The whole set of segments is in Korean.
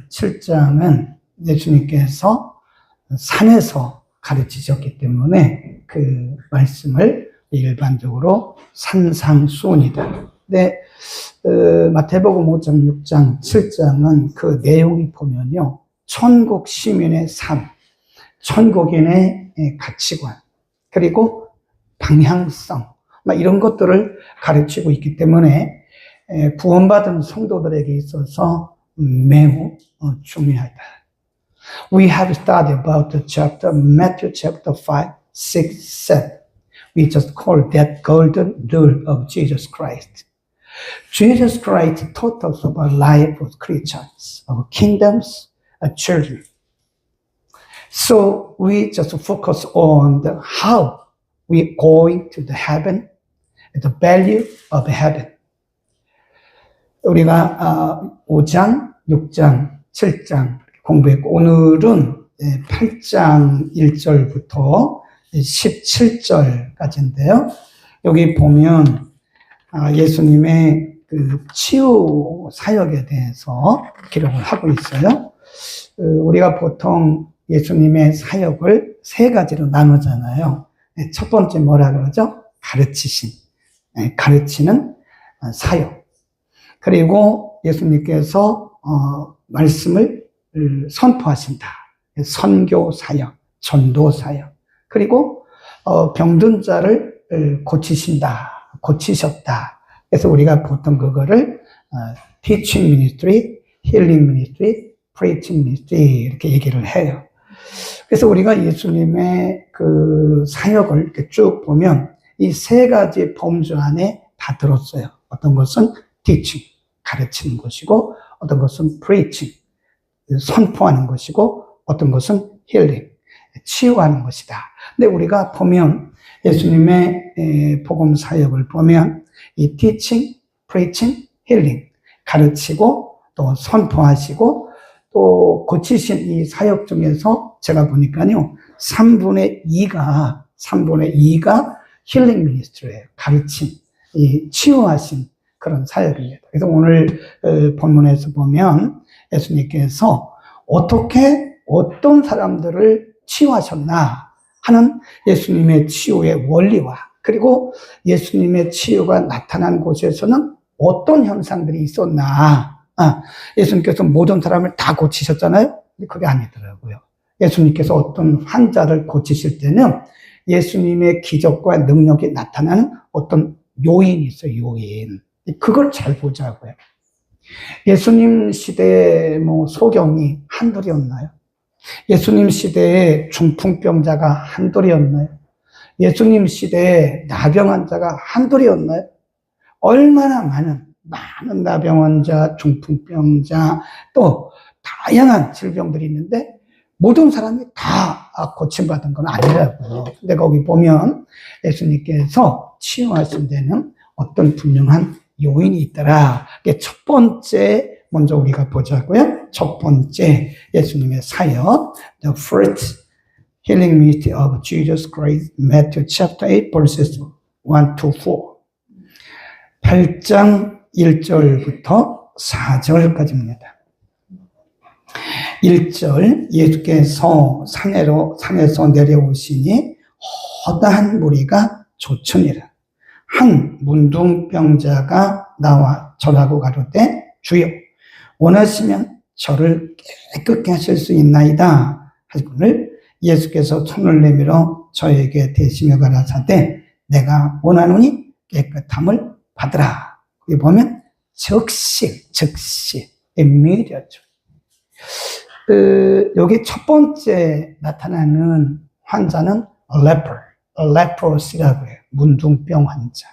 7장은 예수님께서 산에서 가르치셨기 때문에 그 말씀을 일반적으로 산상수훈이다. 근데 마태복음 5장, 6장, 7장은 그 내용이 보면요, 천국 시민의 삶, 천국인의 가치관, 그리고 방향성, 이런 것들을 가르치고 있기 때문에 구원받은 성도들에게 있어서 매우 중요하다. We have studied about the chapter, Matthew chapter 5, 6, 7. We just call that golden rule of Jesus Christ. Jesus Christ taught us about life of Christians, of kingdoms, of children. So we just focus on how we going to the heaven, the value of heaven. 우리가 5장, 6장, 7장 공부했고, 오늘은 8장 1절부터 17절까지인데요. 여기 보면 예수님의 그 치유 사역에 대해서 기록을 하고 있어요. 우리가 보통 예수님의 사역을 세 가지로 나누잖아요. 첫 번째 뭐라 그러죠? 가르치신, 가르치는 사역. 그리고 예수님께서 말씀을 선포하신다. 선교 사역, 전도 사역. 그리고 병든 자를 고치셨다. 그래서 우리가 보통 그거를 teaching ministry, healing ministry, preaching ministry 이렇게 얘기를 해요. 그래서 우리가 예수님의 그 사역을 이렇게 쭉 보면 이 세 가지 범주 안에 다 들었어요. 어떤 것은 teaching, 가르치는 것이고, 어떤 것은 preaching, 선포하는 것이고, 어떤 것은 healing, 치유하는 것이다. 근데 우리가 보면 예수님의 복음 사역을 보면 이 teaching, preaching, healing, 가르치고 또 선포하시고 또 고치신 이 사역 중에서 제가 보니까요, 3분의 2가 힐링 미니스트리예요. 가르침, 이 치유하신 그런 사역입니다. 그래서 오늘 본문에서 보면 예수님께서 어떻게 어떤 사람들을 치유하셨나 하는 예수님의 치유의 원리와, 그리고 예수님의 치유가 나타난 곳에서는 어떤 현상들이 있었나. 예수님께서 모든 사람을 다 고치셨잖아요. 근데 그게 아니더라고요. 예수님께서 어떤 환자를 고치실 때는 예수님의 기적과 능력이 나타나는 어떤 요인이 있어요. 요인. 그걸 잘 보자고요. 예수님 시대에 소경이 한둘이었나요? 예수님 시대에 중풍병자가 한둘이었나요? 예수님 시대에 나병 환자가 한둘이었나요? 얼마나 많은 나병 환자, 중풍병자, 또 다양한 질병들이 있는데 모든 사람이 다 고침받은 건 아니라고요. 근데 거기 보면 예수님께서 치유하신 데는 어떤 분명한 요인이 있더라. 첫 번째 먼저 우리가 보자고요. 첫 번째 예수님의 사역, the first healing ministry of Jesus Christ, Matthew chapter 8 verses 1 to 4. 8장 1절부터 4절까지입니다. 1절, 예수께서 산에서 내려오시니 허다한 무리가 조천이라. 한 문둥병자가 나와 절하고 가로되 주여 원하시면 저를 깨끗게 하실 수 있나이다 하시거늘 예수께서 손을 내밀어 저에게 대시며 가라사대 내가 원하노니 깨끗함을 받으라. 여기 보면 즉시 immediate. 여기 첫 번째 나타나는 환자는 leprosy라고 해요. 문둥병 환자.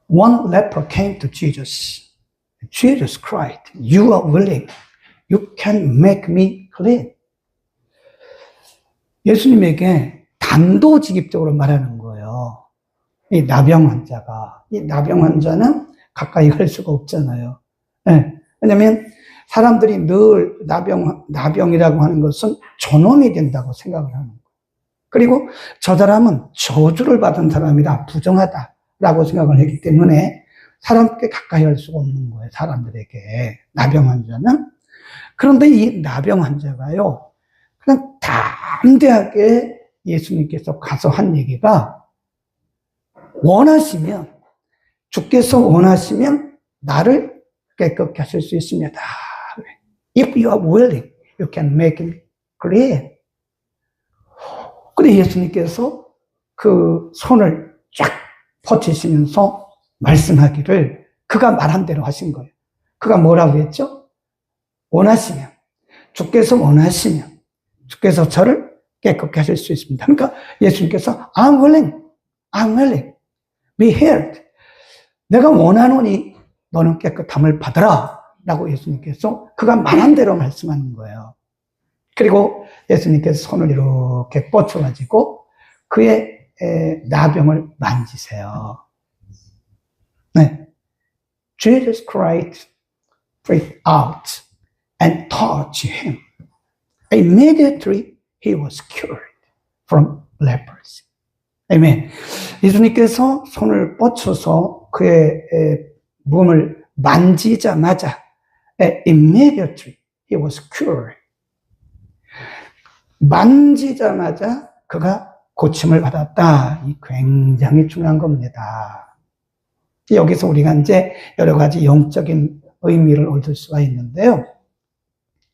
One leper came to Jesus. Jesus Christ, you are willing. You can make me clean. 예수님에게 단도직입적으로 말하는 거예요. 이 나병 환자는 가까이 갈 수가 없잖아요. 네. 왜냐면 사람들이 늘 나병이라고 하는 것은 존엄이 된다고 생각을 하는 거예요. 그리고 저 사람은 저주를 받은 사람이다, 부정하다라고 생각을 했기 때문에 사람께 가까이 할 수가 없는 거예요. 사람들에게. 나병 환자는. 그런데 이 나병 환자가요, 그냥 담대하게 예수님께서 가서 한 얘기가, 원하시면, 주께서 원하시면 나를 깨끗게 하실 수 있습니다. If you are willing, you can make me clean. 근데 예수님께서 그 손을 쫙 뻗치시면서 말씀하기를, 그가 말한 대로 하신 거예요. 그가 뭐라고 했죠? 원하시면, 주께서 원하시면, 주께서 저를 깨끗게 하실 수 있습니다. 그러니까 예수님께서 I'm willing, be healed. 내가 원하노니 너는 깨끗함을 받으라 라고 예수님께서 그가 말한 대로 말씀하는 거예요. 그리고 예수님께서 손을 이렇게 뻗쳐가지고 그의 나병을 만지세요. 네. Jesus Christ breathed out and touched him. Immediately he was cured from leprosy. 아멘. 예수님께서 손을 뻗쳐서 그의 몸을 만지자마자 immediately he was cured. 만지자마자 그가 고침을 받았다. 이 굉장히 중요한 겁니다. 여기서 우리가 이제 여러 가지 영적인 의미를 얻을 수가 있는데요.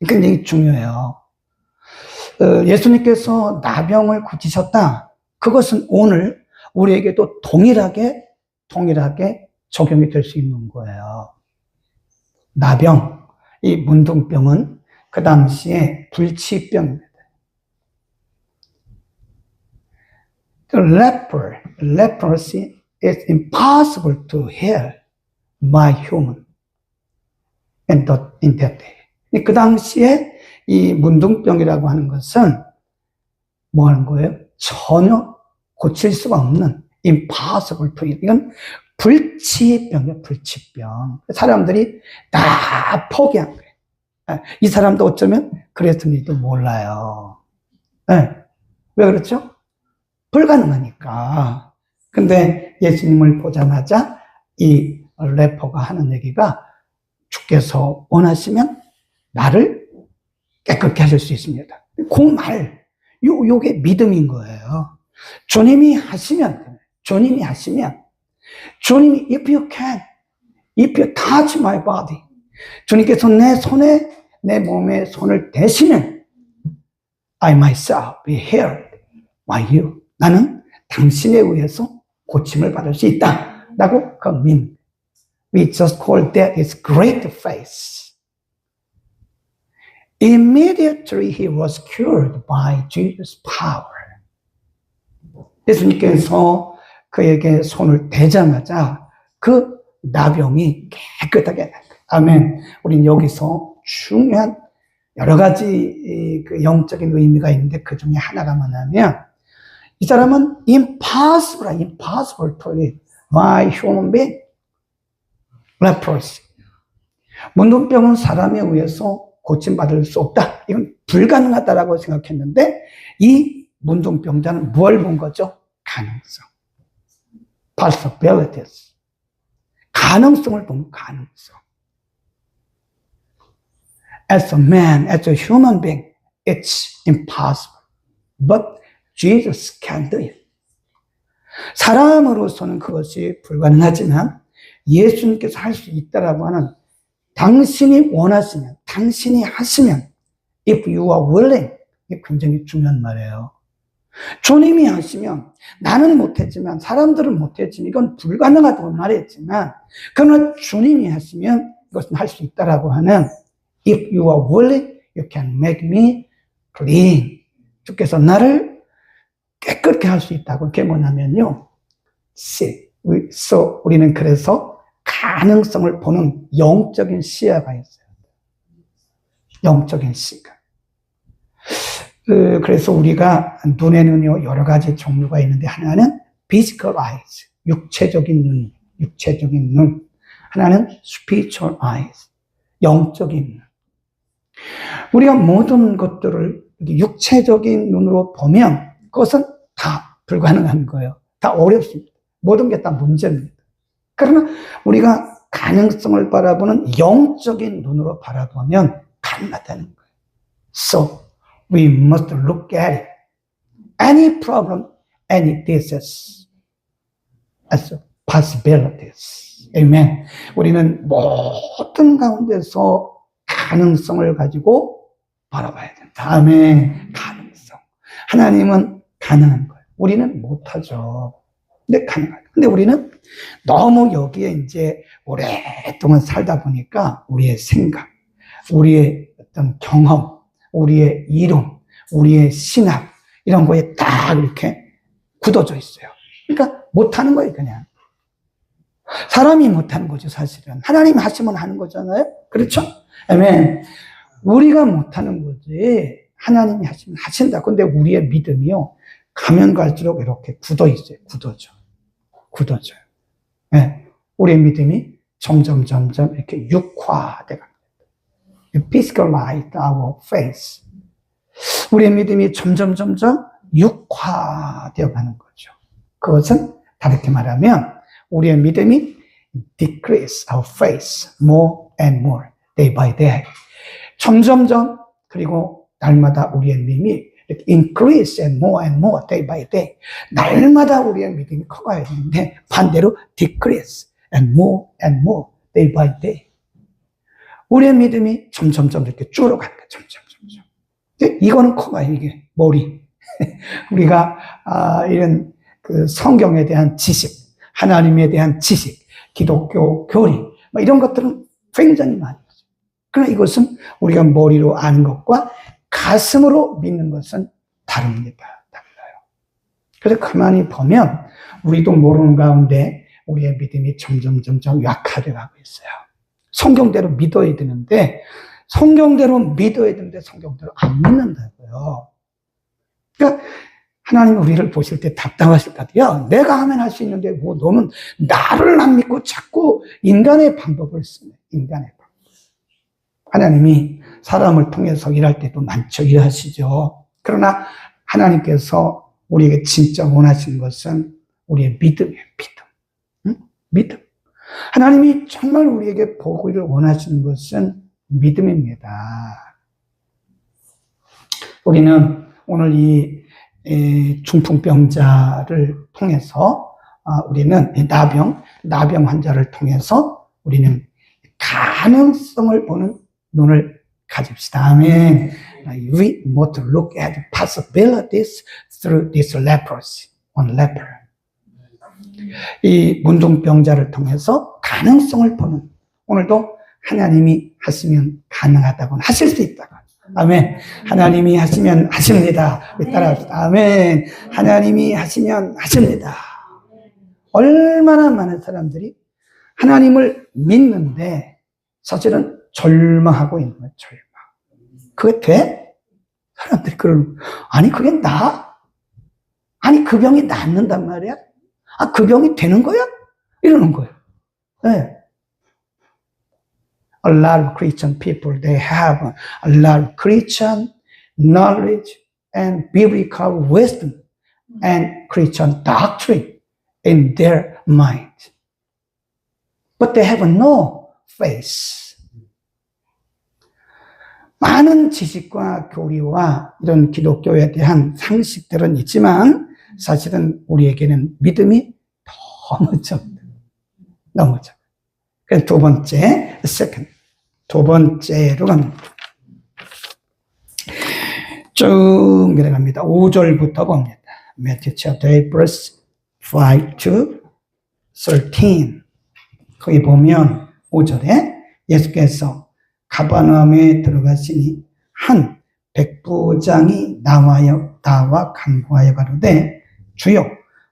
굉장히 중요해요. 예수님께서 나병을 고치셨다. 그것은 오늘 우리에게도 동일하게 적용이 될 수 있는 거예요. 나병, 이 문둥병은 그 당시에 불치병입니다. Leprosy is impossible to heal by human in that day. 그 당시에 이 문둥병이라고 하는 것은 뭐 하는 거예요? 전혀 고칠 수가 없는 impossible to heal. 이건 불치병이에요, 불치병. 사람들이 다 포기한 거예요. 이 사람도 어쩌면 그랬을지도 몰라요. 네. 왜 그렇죠? 불가능하니까. 근데 예수님을 보자마자 이 래퍼가 하는 얘기가, 주께서 원하시면 나를 깨끗게 하실 수 있습니다. 그 말, 요게 믿음인 거예요. 주님이 하시면, 주님이 if you touch my body, 주님께서 내 몸에 손을 대시면 I myself be healed by you. 나는 당신에 의해서 고침을 받을 수 있다 라고 그 믿는. We just call that is great faith. Immediately he was cured by Jesus' power. 예수님께서 그에게 손을 대자마자 그 나병이 깨끗하게 난 거예요. 아멘. 우린 여기서 중요한 여러 가지 그 영적인 의미가 있는데 그 중에 하나가 뭐냐면, 이 사람은 impossible to live by human being. leprosy. 문둥병은 사람에 의해서 고침받을 수 없다. 이건 불가능하다라고 생각했는데, 이 문둥병자는 뭘 본 거죠? 가능성. possibilities. 가능성을 본 가능성. As a man, as a human being, it's impossible. But Jesus can do it. 사람으로서는 그것이 불가능하지만 예수님께서 할 수 있다라고 하는, 당신이 원하시면, 당신이 하시면, if you are willing, 이게 굉장히 중요한 말이에요. 주님이 하시면, 나는 못했지만, 사람들은 못했지만, 이건 불가능하다고 말했지만, 그러나 주님이 하시면 이것은 할 수 있다라고 하는, if you are willing, you can make me clean. 주께서 나를 깨끗게 할 수 있다고. 그게 뭐냐면요, 우리는 그래서 가능성을 보는 영적인 시야가 있어요. 영적인 시각. 그래서 우리가 눈에는요, 여러 가지 종류가 있는데, 하나는 physical eyes, 육체적인 눈. 하나는 spiritual eyes, 영적인 눈. 우리가 모든 것들을 육체적인 눈으로 보면 그것은 다 불가능한 거예요. 다 어렵습니다. 모든 게 다 문제입니다. 그러나 우리가 가능성을 바라보는 영적인 눈으로 바라보면 가능하다는 거예요. So, we must look at it. Any problem, any disease as possibilities. Amen. 우리는 모든 가운데서 가능성을 가지고 바라봐야 된다. 아멘. 가능성. 하나님은 가능한 거예요. 우리는 못하죠. 근데 가능해요. 근데 우리는 너무 여기에 이제 오랫동안 살다 보니까 우리의 생각, 우리의 어떤 경험, 우리의 이론, 우리의 신학, 이런 거에 딱 이렇게 굳어져 있어요. 그러니까 못하는 거예요, 그냥. 사람이 못하는 거죠, 사실은. 하나님이 하시면 하는 거잖아요? 그렇죠? 아멘. 우리가 못하는 거지, 하나님이 하시면 하신다. 근데 우리의 믿음이요, 가면 갈수록 이렇게 굳어 있어요. 굳어져요. 네. 우리의 믿음이 점점 이렇게 육화돼 갑니다. Physicalize our faith. 우리의 믿음이 점점 육화되어 가는 거죠. 그것은 다르게 말하면 우리의 믿음이 decrease our faith more and more day by day. 점점 그리고 날마다 우리의 믿음이 increase and more day by day. 날마다 우리의 믿음이 커가야 되는데 반대로 decrease and more day by day. 우리의 믿음이 점점 이렇게 줄어가는 거예요. 점점. 이거는 커가요, 이게 머리. 우리가 이런 그 성경에 대한 지식, 하나님에 대한 지식, 기독교 교리, 이런 것들은 굉장히 많이 있어요. 그러나 이것은 우리가 머리로 아는 것과 가슴으로 믿는 것은 다릅니다. 달라요. 그래서 가만히 보면 우리도 모르는 가운데 우리의 믿음이 점점 약화되어 가고 있어요. 성경대로 믿어야 되는데 성경대로 안 믿는다고요. 그러니까 하나님 우리를 보실 때 답답하실 것 같아요. 내가 하면 할 수 있는데 뭐 너는 나를 안 믿고 자꾸 인간의 방법을 쓰네. 인간의 방법. 하나님이 사람을 통해서 일할 때도 많죠. 일하시죠. 그러나 하나님께서 우리에게 진짜 원하시는 것은 우리의 믿음이에요. 믿음. 하나님이 정말 우리에게 보기를 원하시는 것은 믿음입니다. 우리는 오늘 이 중풍병자를 통해서 우리는 나병 환자를 통해서 우리는 가능성을 보는 눈을 가집시다. 아멘. We must look at possibilities through this leprosy, on leper. 이 문둥병자를 통해서 가능성을 보는, 오늘도 하나님이 하시면 가능하다고 하실 수 있다고. 아멘. 하나님이 하시면 하십니다. 우리 따라합시다. 아멘. 하나님이 하시면 하십니다. 얼마나 많은 사람들이 하나님을 믿는데 사실은 절망하고 있는 거예요. 절망. 그게 돼? 사람들이 아니 그게 나? 아니 그 병이 낫는단 말이야? 그 병이 되는 거야? 이러는 거예요. 네. A lot of Christian people, they have a lot of Christian knowledge and biblical wisdom and Christian doctrine in their mind. But they have no faith. 많은 지식과 교리와 이런 기독교에 대한 상식들은 있지만 사실은 우리에게는 믿음이 너무 적다. 너무 적다. 그래서 두 번째, 두 번째로 갑니다. 쭉 내려갑니다. 5절부터 봅니다. Matthew chapter 8, verse 5 to 13. 거기 보면 5절에 예수께서 가버나움에 들어가시니 한 백부장이 나와 간구하여 가로되 주여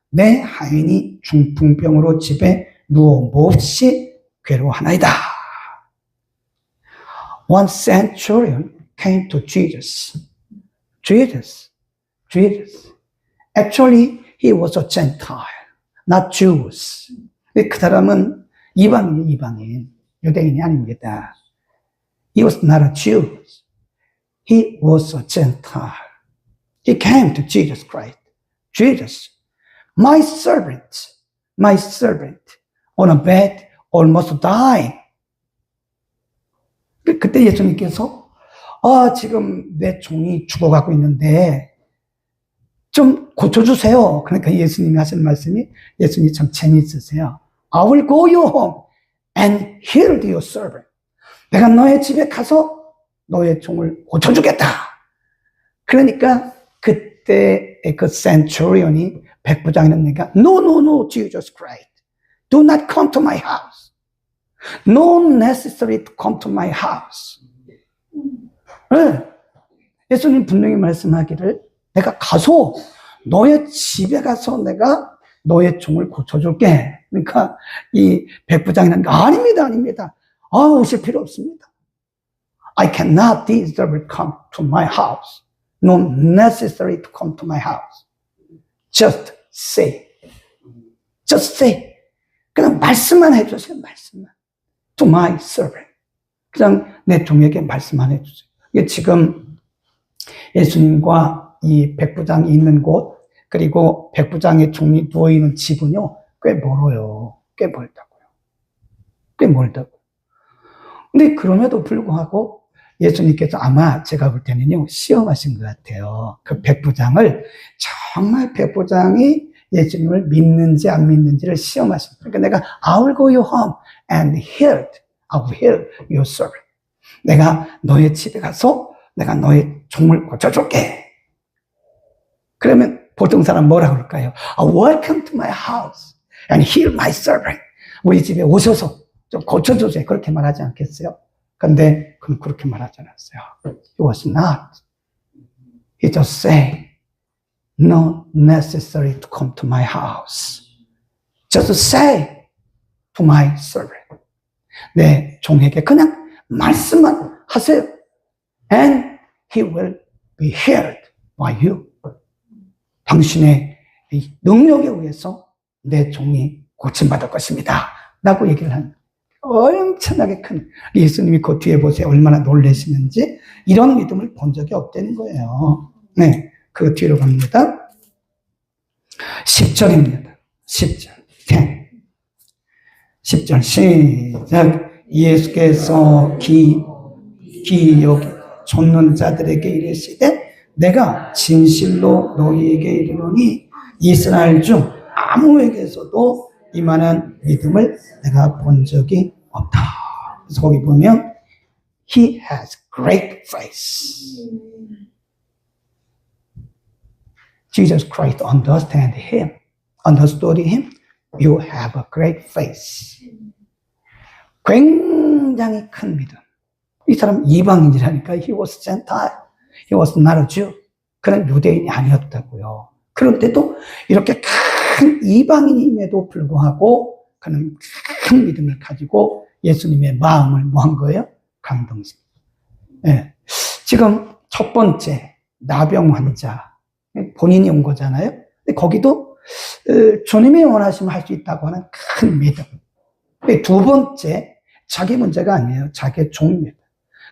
내 하인이 중풍병으로 집에 누워 몹시 괴로워하나이다. One centurion came to Jesus. Actually, he was a Gentile, not Jews. 그 사람은 이방인, 유대인이 아닙니다. He was not a Jew. He was a Gentile. He came to Jesus Christ. Jesus, my servant on a bed almost dying. 그때 예수님께서 지금 내 종이 죽어가고 있는데 좀 고쳐주세요. 그러니까 예수님이 하시는 말씀이, 예수님이 참 재미있으세요. I will go your home and heal your servant. 내가 너의 집에 가서 너의 종을 고쳐주겠다. 그러니까 그때 그 센츄리온이 백부장이는 내가 No, Jesus Christ. Do not come to my house. No necessary to come to my house. 네. 예수님 분명히 말씀하기를 내가 가서 너의 집에 가서 내가 너의 종을 고쳐줄게. 그러니까 이 백부장이는 아닙니다. 오실 필요 없습니다. I cannot deserve to come to my house. No necessary to come to my house. Just say. 그냥 말씀만 해주세요. 말씀만. To my servant. 그냥 내 종에게 말씀만 해주세요. 이게 지금 예수님과 이 백부장이 있는 곳, 그리고 백부장의 종이 누워있는 집은요, 꽤 멀어요. 꽤 멀다고요. 근데 그럼에도 불구하고 예수님께서 아마 제가 볼 때는요, 시험하신 것 같아요. 그 백부장을, 정말 백부장이 예수님을 믿는지 안 믿는지를 시험하신 거예요. 그러니까 내가 I will go your home and I will heal your servant. 내가 너의 집에 가서 내가 너의 종을 고쳐줄게. 그러면 보통 사람 뭐라 그럴까요? Welcome to my house and heal my servant. 우리 집에 오셔서 좀 고쳐주세요. 그렇게 말하지 않겠어요? 근데 그는 그렇게 말하지 않았어요. He was not. He just said, no necessary to come to my house. Just say to my servant. 내 종에게 그냥 말씀만 하세요. And he will be healed by you. 당신의 능력에 의해서 내 종이 고침받을 것입니다. 라고 얘기를 한 엄청나게 큰, 예수님이 그 뒤에 보세요. 얼마나 놀라시는지. 이런 믿음을 본 적이 없다는 거예요. 네, 그 뒤로 갑니다. 10절입니다. 10절. 10절 시작. 예수께서 기여기 좇는 자들에게 이르시되 내가 진실로 너희에게 이르노니 이스라엘 중 아무에게서도 이만한 믿음을 내가 본 적이 없다. 그래서 거기 보면 He has great faith. Jesus Christ understood him. You have a great faith. 굉장히 큰 믿음. 이 사람 이방인이라니까. He was Gentile. He was not a Jew. 그는 유대인이 아니었다고요. 그런데도 이렇게 큰 이방인임에도 불구하고 그는 큰 믿음을 가지고 예수님의 마음을 뭐 한 거예요? 감동신. 네. 지금 첫 번째 나병 환자 본인이 온 거잖아요. 근데 거기도 주님이 원하시면 할 수 있다고 하는 큰 믿음. 두 번째 자기 문제가 아니에요. 자기의 종입니다.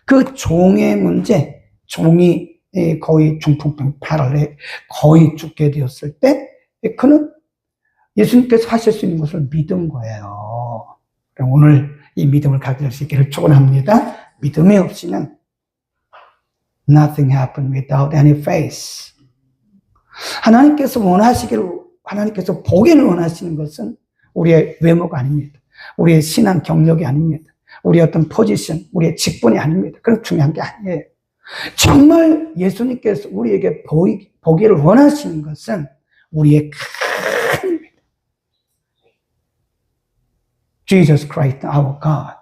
그 종의 문제, 종이 거의 중풍병 8월에 거의 죽게 되었을 때 그는 예수님께서 하실 수 있는 것을 믿은 거예요. 오늘 이 믿음을 가질 수 있기를 축원합니다. 믿음이 없이는 nothing happens without any faith. 하나님께서 보기를 원하시는 것은 우리의 외모가 아닙니다. 우리의 신앙 경력이 아닙니다. 우리의 어떤 포지션, 우리의 직분이 아닙니다. 그건 중요한 게 아니에요. 정말 예수님께서 우리에게 보기를 원하시는 것은 우리의 큰 믿음. Jesus Christ, our God,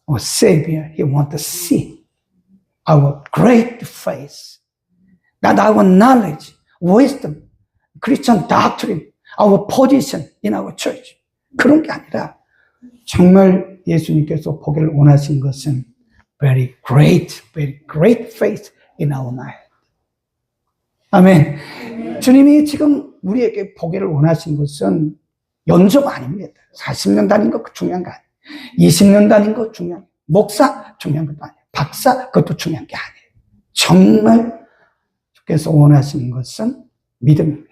our Savior, He wants to see our great faith, not our knowledge, wisdom, Christian doctrine, our position in our church. 그런 게 아니라 정말 예수님께서 보기를 원하신 것은 very great faith in our life. 아멘. 주님이 지금 우리에게 보기를 원하신 것은 연적 아닙니다. 40년 다닌 거 중요한 거 아니에요. 20년 다닌 거 중요한 거, 목사 중요한 것도 아니에요. 박사 그것도 중요한 게 아니에요. 정말 주께서 원하시는 것은 믿음입니다.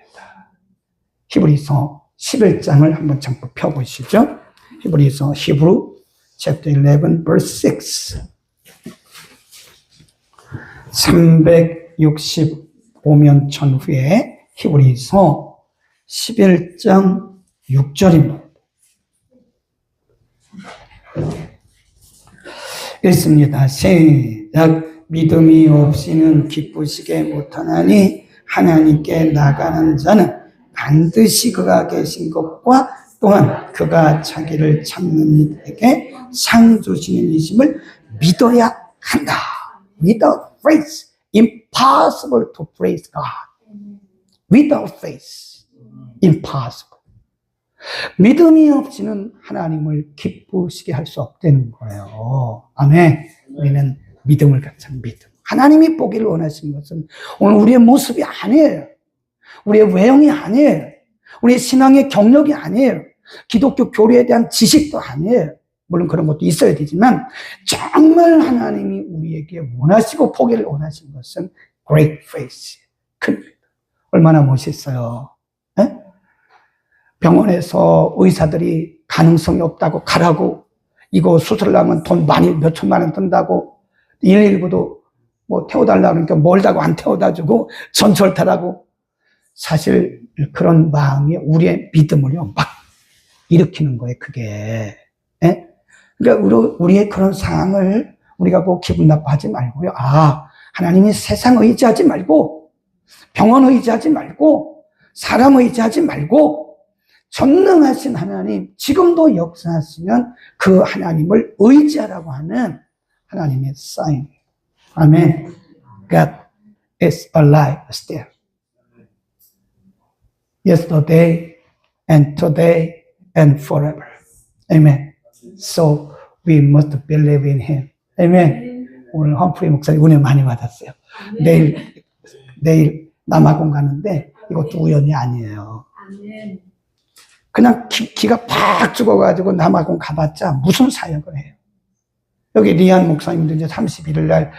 히브리서 11장을 한번 잠깐 펴보시죠. 히브리서 Hebrew chapter 11 verse 6. 365년 전후에 히브리서 11장 6절입니다. 읽습니다. 시작. 믿음이 없이는 기쁘시게 못하나니 하나님께 나가는 자는 반드시 그가 계신 것과 또한 그가 자기를 찾는 이들에게 상 주시는 이심을 믿어야 한다. Without faith, impossible to praise God. Without faith, impossible. 믿음이 없이는 하나님을 기쁘시게 할 수 없다는 거예요. 아멘. 우리는 믿음을 갖춘 믿음. 하나님이 보기를 원하시는 것은 오늘 우리의 모습이 아니에요. 우리의 외형이 아니에요. 우리의 신앙의 경력이 아니에요. 기독교 교리에 대한 지식도 아니에요. 물론 그런 것도 있어야 되지만 정말 하나님이 우리에게 원하시고 보기를 원하시는 것은 great faith. 큰 믿음. 얼마나 멋있어요. 네? 병원에서 의사들이 가능성이 없다고 가라고, 이거 수술하면 돈 많이 몇 천만 원 든다고, 119도 뭐 태워달라고 그러니까 멀다고 안 태워다 주고 전철타라고. 사실 그런 마음이 우리의 믿음을요 막 일으키는 거예요, 그게. 예? 그러니까 우리의 그런 상황을 우리가 보고 기분 나빠하지 말고요. 아, 하나님이 세상 의지하지 말고, 병원 의지하지 말고, 사람 의지하지 말고, 전능하신 하나님, 지금도 역사하시면 그 하나님을 의지하라고 하는 하나님의 사인. 아멘. God is alive still. Yesterday and today and forever. Amen. So we must believe in Him. Amen. 오늘 험프리 목사님 은혜 많이 받았어요. 내일 남아공 가는데 이것도 우연이 아니에요. 그냥 기가 팍 죽어가지고 남아공 가봤자 무슨 사역을 해요. 여기 리안 목사님도 이제 31일 날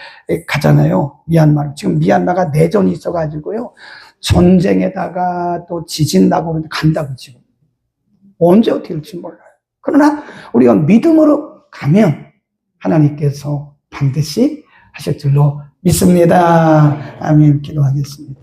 가잖아요. 미얀마로. 지금 미얀마가 내전이 있어가지고요. 전쟁에다가 또 지진 나고 그러는데 간다고 지금. 언제 어떻게 될지 몰라요. 그러나 우리가 믿음으로 가면 하나님께서 반드시 하실 줄로 믿습니다. 아멘. 기도하겠습니다.